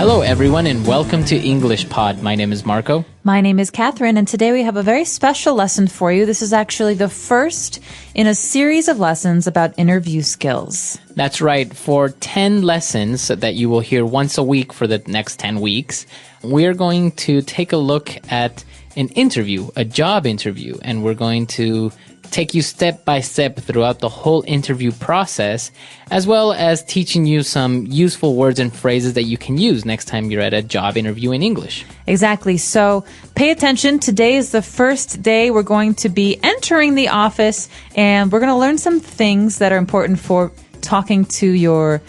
Hello, everyone, and welcome to English Pod. My name is Marco. My name is Catherine, and today we have a very special lesson for you. This is actually the first in a series of lessons about interview skills. That's right. For 10 lessons that you will hear once a week for the next 10 weeks, we're going to take a look at an interview, a job interview, and we're going to take you step by step throughout the whole interview process, as well as teaching you some useful words and phrases that you can use next time you're at a job interview in English. Exactly. So pay attention. Today is the first day we're going to be entering the office, and we're going to learn some things that are important for talking to your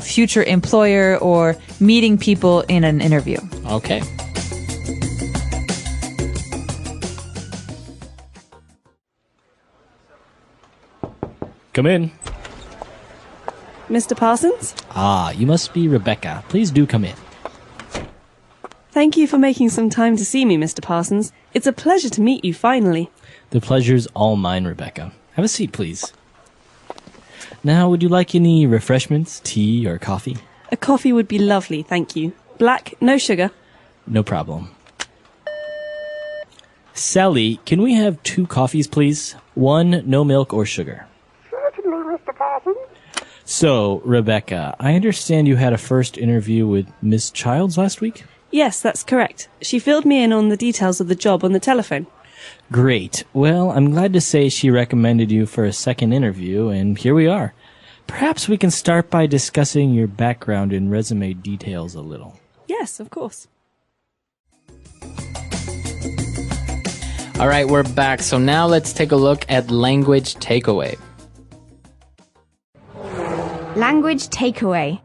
future employer or meeting people in an interview. Okay. Come in. Mr. Parsons? Ah, you must be Rebecca. Please do come in. Thank you for making some time to see me, Mr. Parsons. It's a pleasure to meet you finally. The pleasure's all mine, Rebecca. Have a seat, please. Now, would you like any refreshments, tea or coffee? A coffee would be lovely, thank you. Black, no sugar. No problem. Sally, can we have 2 coffees, please? 1, no milk or sugar. So, Rebecca, I understand you had a first interview with Miss Childs last week? Yes, that's correct. She filled me in on the details of the job on the telephone. Great. Well, I'm glad to say she recommended you for a second interview, and here we are. Perhaps we can start by discussing your background and resume details a little. Yes, of course. All right, we're back. So now let's take a look at language takeaway. Language takeaway.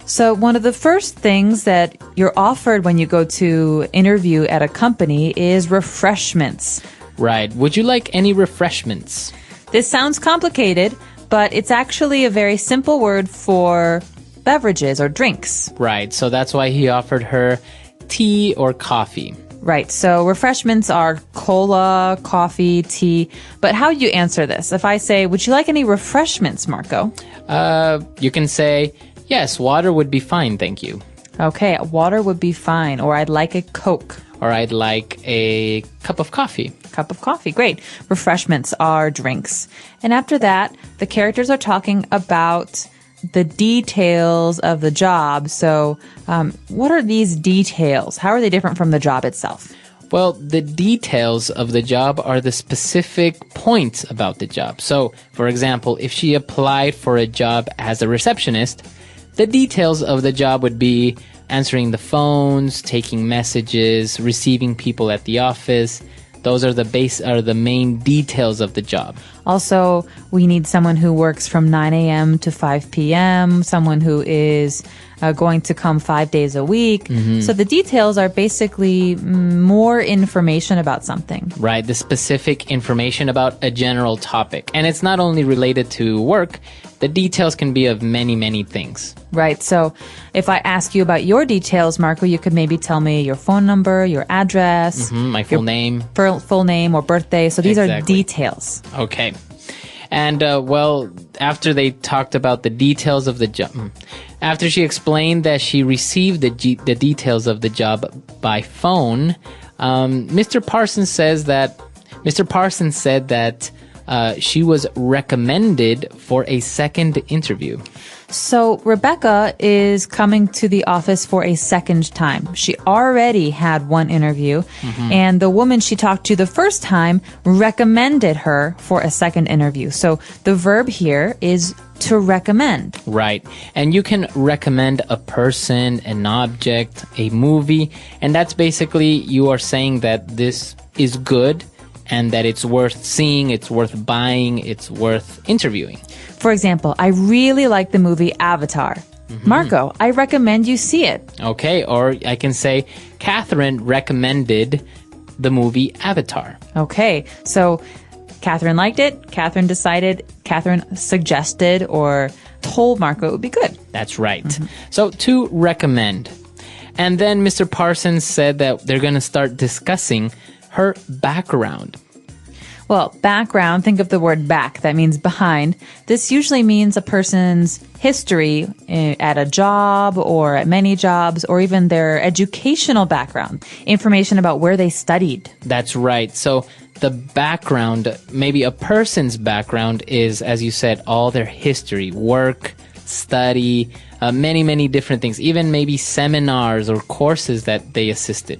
So one of the first things that you're offered when you go to interview at a company is refreshments. Right. Would you like any refreshments? This sounds complicated, but it's actually a very simple word for beverages or drinks. Right. So that's why he offered her tea or coffee. Right. So refreshments are cola, coffee, tea. But how do you answer this? If I say, would you like any refreshments, Marco? You can say, yes, water would be fine, thank you. Okay, water would be fine. Or I'd like a Coke. Or I'd like a cup of coffee. Cup of coffee. Great. Refreshments are drinks. And after that, the characters are talking about the details of the job. So what are these details? How are they different from the job itself? Well, the details of the job are the specific points about the job. So, for example, if she applied for a job as a receptionist, the details of the job would be answering the phones, taking messages, receiving people at the office. Those are the main details of the job. Also, we need someone who works from 9 a.m. to 5 p.m., someone who is going to come 5 days a week. Mm-hmm. So the details are basically more information about something. Right, the specific information about a general topic. And it's not only related to work. The details can be of many, many things. Right. So if I ask you about your details, Marco, you could maybe tell me your phone number, your address, my full name. Full name or birthday. So these are details. Okay. And, after they talked about the details of the job, after she explained that she received the details of the job by phone, Mr. Parsons said that she was recommended for a second interview. So Rebecca is coming to the office for a second time. She already had one interview, and the woman she talked to the first time recommended her for a second interview. So the verb here is to recommend. Right. And you can recommend a person, an object, a movie, and that's basically you are saying that this is good and that it's worth seeing, it's worth buying, it's worth interviewing. For example, I really like the movie Avatar. Marco, I recommend you see it. Okay, or I can say, Catherine recommended the movie Avatar. Okay, so Catherine liked it, Catherine decided, Catherine suggested or told Marco it would be good. That's right. So to recommend. And then Mr. Parsons said that they're going to start discussing her background. Well, background, think of the word back. That means behind. This usually means a person's history at a job or at many jobs, or even their educational background, information about where they studied. That's right. So the background, maybe a person's background is, as you said, all their history, work, study, many different things, even maybe seminars or courses that they assisted.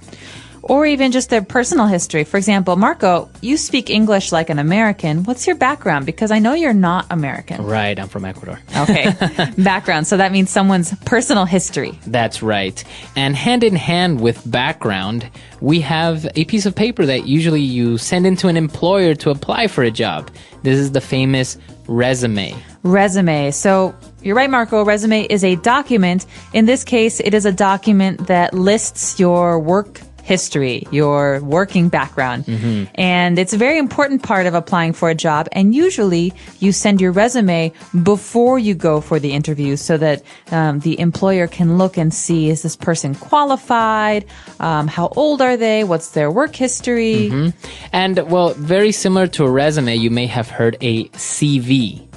Or even just their personal history. For example, Marco, you speak English like an American. What's your background? Because I know you're not American. Right, I'm from Ecuador. Okay, background. So that means someone's personal history. That's right. And hand in hand with background, we have a piece of paper that usually you send into an employer to apply for a job. This is the famous resume. Resume. So you're right, Marco. Resume is a document. In this case, it is a document that lists your work history, your working background. And it's a very important part of applying for a job. And usually you send your resume before you go for the interview so that the employer can look and see, is this person qualified? How old are they? What's their work history? And, well, very similar to a resume, you may have heard a CV.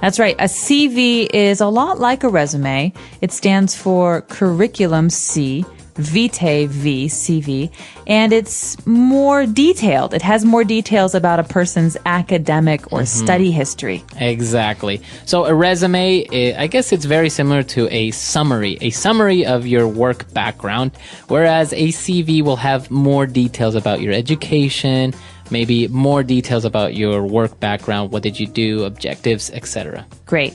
That's right. A CV is a lot like a resume. It stands for curriculum C, vitae V, CV, and it's more detailed. It has more details about a person's academic or study history. Exactly. So a resume, I guess it's very similar to a summary of your work background, whereas a CV will have more details about your education, maybe more details about your work background, what did you do, objectives, etc. Great.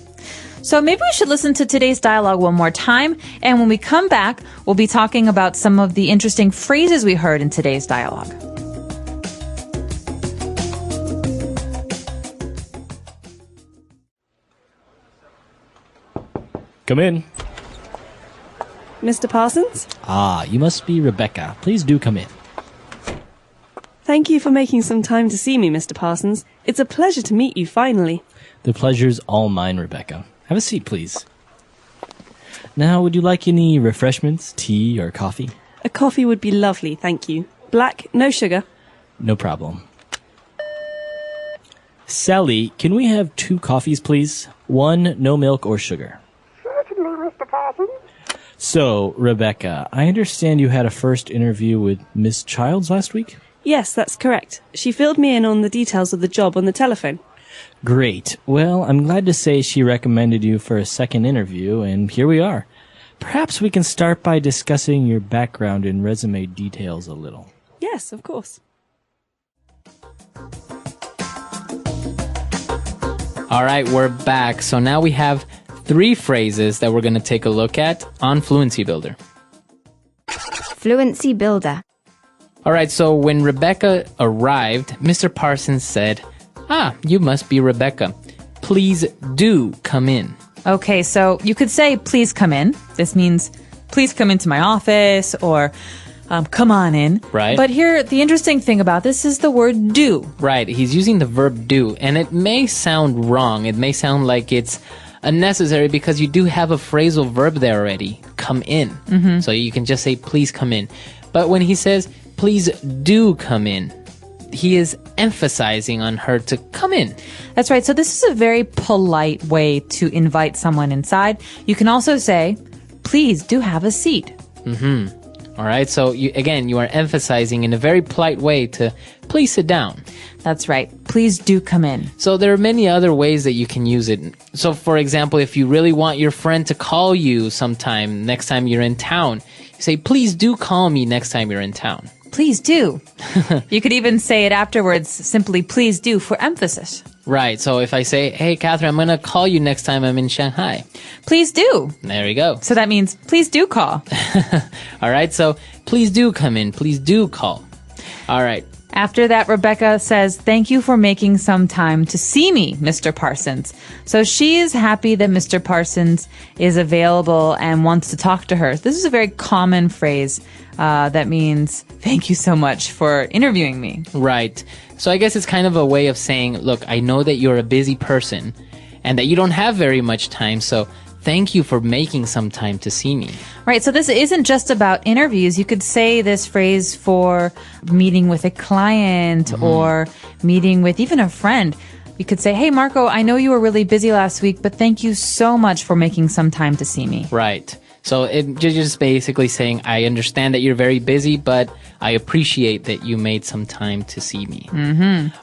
So maybe we should listen to today's dialogue one more time, and when we come back, we'll be talking about some of the interesting phrases we heard in today's dialogue. Come in. Mr. Parsons? Ah, you must be Rebecca. Please do come in. Thank you for making some time to see me, Mr. Parsons. It's a pleasure to meet you finally. The pleasure's all mine, Rebecca. Have a seat, please. Now, would you like any refreshments, tea, or coffee? A coffee would be lovely, thank you. Black, no sugar. No problem. Sally, can we have 2 coffees, please? 1, no milk or sugar. Certainly, Mr. Parsons. So, Rebecca, I understand you had a first interview with Miss Childs last week? Yes, that's correct. She filled me in on the details of the job on the telephone. Great. Well, I'm glad to say she recommended you for a second interview, and here we are. Perhaps we can start by discussing your background and resume details a little. Yes, of course. All right, we're back. So now we have 3 phrases that we're going to take a look at on Fluency Builder. Fluency Builder. All right, so when Rebecca arrived, Mr. Parsons said, you must be Rebecca. Please do come in. Okay, so you could say, please come in. This means, please come into my office, or come on in. Right. But here, the interesting thing about this is the word do. Right, he's using the verb do, and it may sound wrong. It may sound like it's unnecessary because you do have a phrasal verb there already, come in. So you can just say, please come in. But when he says, please do come in, he is emphasizing on her to come in. That's right. So this is a very polite way to invite someone inside. You can also say, please do have a seat. All right. So you are emphasizing in a very polite way to please sit down. That's right. Please do come in. So there are many other ways that you can use it. So for example, if you really want your friend to call you sometime next time you're in town, you say, please do call me next time you're in town. Please do. You could even say it afterwards, simply please do, for emphasis. Right. So if I say, hey, Catherine, I'm going to call you next time I'm in Shanghai. Please do. There we go. So that means please do call. All right. So please do come in. Please do call. All right. After that, Rebecca says, thank you for making some time to see me, Mr. Parsons. So she is happy that Mr. Parsons is available and wants to talk to her. This is a very common phrase that means, thank you so much for interviewing me. Right. So I guess it's kind of a way of saying, look, I know that you're a busy person and that you don't have very much time. So thank you for making some time to see me. Right. So this isn't just about interviews. You could say this phrase for meeting with a client or meeting with even a friend. You could say, hey, Marco, I know you were really busy last week, but thank you so much for making some time to see me. Right. So you're just basically saying, I understand that you're very busy, but I appreciate that you made some time to see me.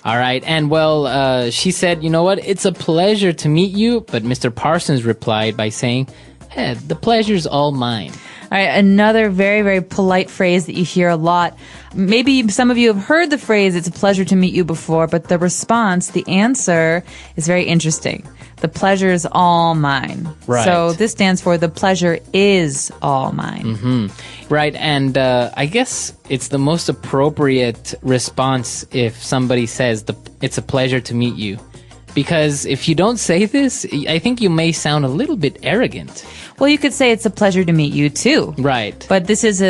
All right. And well, she said, you know what? It's a pleasure to meet you. But Mr. Parsons replied by saying, hey, the pleasure's all mine. All right, another very, very polite phrase that you hear a lot. Maybe some of you have heard the phrase, it's a pleasure to meet you before, but the response, the answer is very interesting. The pleasure is all mine. Right. So this stands for the pleasure is all mine. Right. And I guess it's the most appropriate response if somebody says, it's a pleasure to meet you. Because if you don't say this, I think you may sound a little bit arrogant. Well, you could say it's a pleasure to meet you too. Right. But this is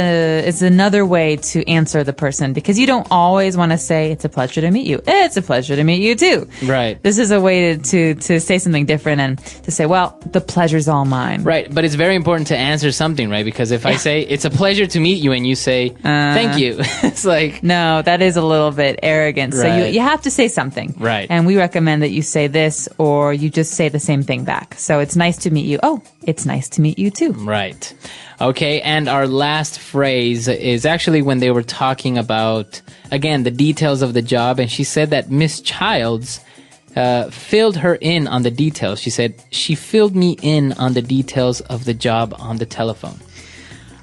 another way to answer the person, because you don't always want to say it's a pleasure to meet you. It's a pleasure to meet you too. Right. This is a way to say something different and to say, well, the pleasure's all mine. Right. But it's very important to answer something, right? Because if I say it's a pleasure to meet you and you say thank you, it's like, No, that is a little bit arrogant. So Right. you have to say something. Right. And we recommend that you say this or you just say the same thing back. So it's nice to meet you. Oh, it's nice to meet you too. right. Okay. And our last phrase is actually when they were talking about, again, the details of the job. And she said that Miss Childs filled her in on the details. She said, she filled me in on the details of the job on the telephone.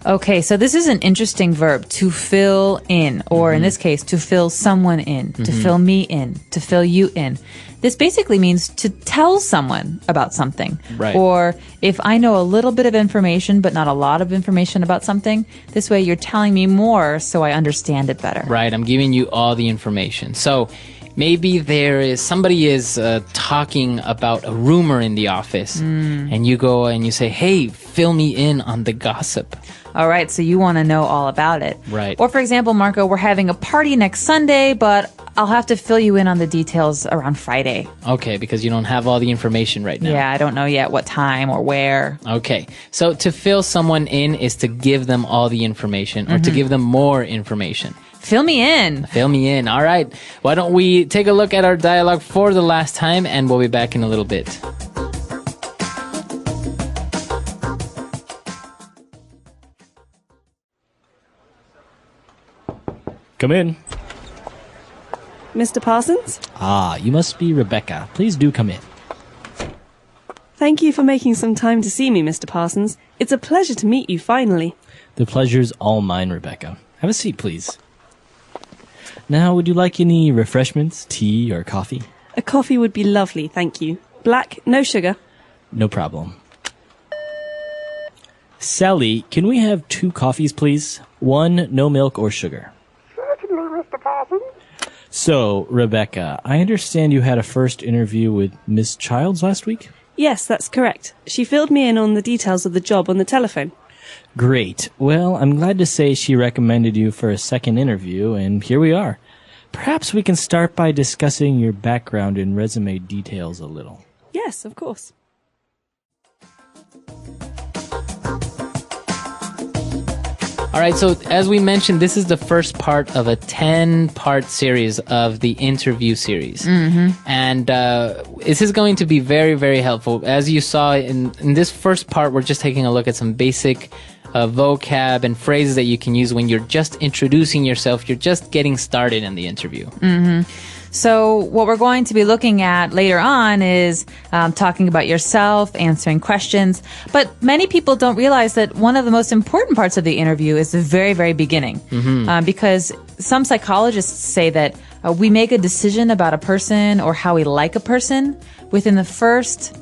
Okay, so this is an interesting verb, to fill in, or in this case, to fill someone in, to fill me in, to fill you in. This basically means to tell someone about something. Right. Or if I know a little bit of information, but not a lot of information about something, this way you're telling me more so I understand it better. Right. I'm giving you all the information. So maybe somebody is talking about a rumor in the office and you go and you say, hey, fill me in on the gossip. All right, so you want to know all about it. Right. Or for example, Marco, we're having a party next Sunday, but I'll have to fill you in on the details around Friday. Okay, because you don't have all the information right now. Yeah, I don't know yet what time or where. Okay, so to fill someone in is to give them all the information or to give them more information. Fill me in. Fill me in. All right. Why don't we take a look at our dialogue for the last time and we'll be back in a little bit. Come in. Mr. Parsons? Ah, you must be Rebecca. Please do come in. Thank you for making some time to see me, Mr. Parsons. It's a pleasure to meet you finally. The pleasure's all mine, Rebecca. Have a seat, please. Now, would you like any refreshments, tea, or coffee? A coffee would be lovely, thank you. Black, no sugar. No problem. Sally, can we have 2 coffees, please? 1, no milk or sugar. Certainly, Mr. Parsons. So, Rebecca, I understand you had a first interview with Miss Childs last week? Yes, that's correct. She filled me in on the details of the job on the telephone. Great. Well, I'm glad to say she recommended you for a second interview, and here we are. Perhaps we can start by discussing your background and resume details a little. Yes, of course. All right, so as we mentioned, this is the first part of a 10-part series of the interview series. And this is going to be very, very helpful. As you saw in this first part, we're just taking a look at some basic vocab and phrases that you can use when you're just introducing yourself. You're just getting started in the interview. So what we're going to be looking at later on is talking about yourself, answering questions. But many people don't realize that one of the most important parts of the interview is the very, very beginning. Because some psychologists say that we make a decision about a person or how we like a person within the first,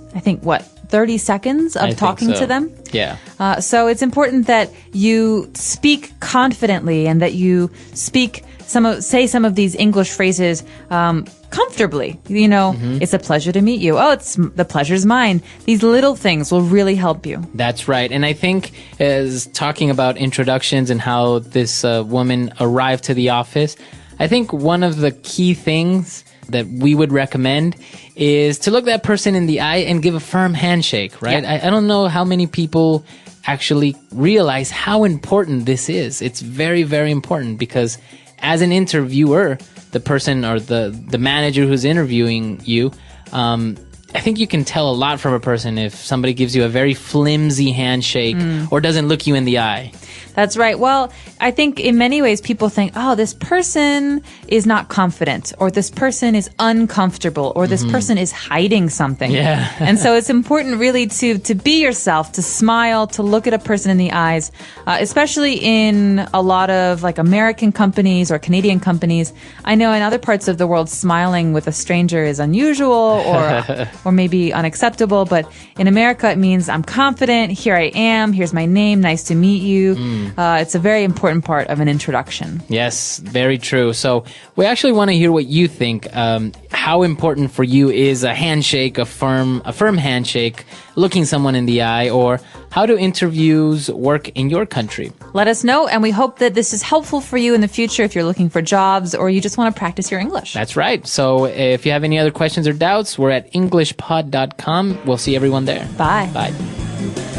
30 seconds of talking to them. Yeah. So it's important that you speak confidently and that you say some of these English phrases comfortably. You know, it's a pleasure to meet you. Oh, the pleasure's mine. These little things will really help you. That's right. And I think as talking about introductions and how this woman arrived to the office, I think one of the key things that we would recommend is to look that person in the eye and give a firm handshake, right? Yeah. I don't know how many people actually realize how important this is. It's very, very important because as an interviewer, the person or the manager who's interviewing you, I think you can tell a lot from a person if somebody gives you a very flimsy handshake or doesn't look you in the eye. That's right. Well, I think in many ways people think, oh, this person is not confident, or this person is uncomfortable, or this person is hiding something. Yeah. And so it's important really to be yourself, to smile, to look at a person in the eyes, especially in a lot of like American companies or Canadian companies. I know in other parts of the world, smiling with a stranger is unusual or maybe unacceptable. But in America, it means I'm confident. Here I am. Here's my name. Nice to meet you. It's a very important part of an introduction. Yes, very true. So we actually want to hear what you think. How important for you is a handshake, a firm handshake, looking someone in the eye, or how do interviews work in your country? Let us know, and we hope that this is helpful for you in the future if you're looking for jobs or you just want to practice your English. That's right. So if you have any other questions or doubts, we're at EnglishPod.com. We'll see everyone there. Bye. Bye.